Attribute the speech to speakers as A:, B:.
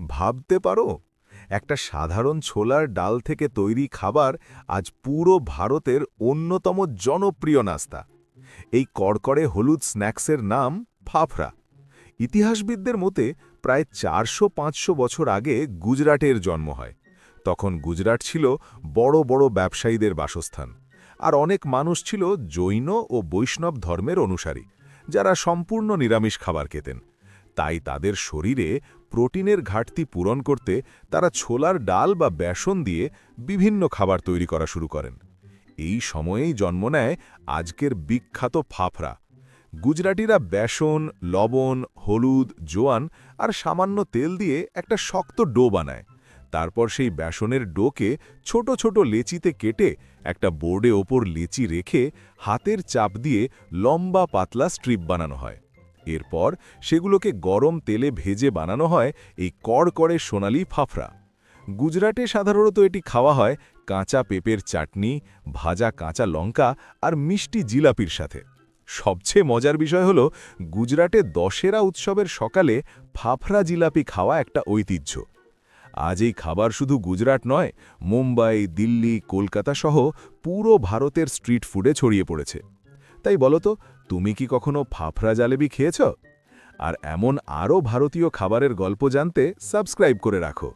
A: ভাবতে পারো, একটা সাধারণ ছোলার ডাল থেকে তৈরি খাবার আজ পুরো ভারতের অন্যতম জনপ্রিয় নাস্তা। এই কড়কড়ে হলুদ স্ন্যাক্সের নাম ফাফড়া। ইতিহাসবিদদের মতে প্রায় ৪০০-৫০০ বছর আগে গুজরাটের জন্ম হয়। তখন গুজরাট ছিল বড় বড় ব্যবসায়ীদের বাসস্থান, আর অনেক মানুষ ছিল জৈন ও বৈষ্ণব ধর্মের অনুসারী, যারা সম্পূর্ণ নিরামিষ খাবার খেতেন। তাই তাদের শরীরে প্রোটিনের ঘাটতি পূরণ করতে তারা ছোলার ডাল বা বেসন দিয়ে বিভিন্ন খাবার তৈরি করা শুরু করেন। এই সময়েই জন্ম নেয় আজকের বিখ্যাত ফাফড়া। গুজরাটিরা বেসন, লবণ, হলুদ, জোয়ান আর সামান্য তেল দিয়ে একটা শক্ত ডো বানায়। তারপর সেই বেসনের ডোকে ছোট ছোট লেচিতে কেটে একটা বোর্ডে ওপর লেচি রেখে হাতের চাপ দিয়ে লম্বা পাতলা স্ট্রিপ বানানো হয়। এরপর সেগুলোকে গরম তেলে ভেজে বানানো হয় এই কড়কড়ে সোনালি ফাফড়া। গুজরাটে সাধারণত এটি খাওয়া হয় কাঁচা পেঁপের চাটনি, ভাজা কাঁচা লঙ্কা আর মিষ্টি জিলাপির সাথে। সবচেয়ে মজার বিষয় হল, গুজরাটে দশেরা উৎসবের সকালে ফাফড়া জিলাপি খাওয়া একটা ঐতিহ্য। আজ এই খাবার শুধু গুজরাট নয়, মুম্বাই, দিল্লি, কলকাতা সহ পুরো ভারতের স্ট্রিট ফুডে ছড়িয়ে পড়েছে। তাই বলো তো, তুমি কি কখনো ফাফড়া জালেবি খেয়েছ? আর এমন আরও ভারতীয় খাবারের গল্প জানতে সাবস্ক্রাইব করে রাখো।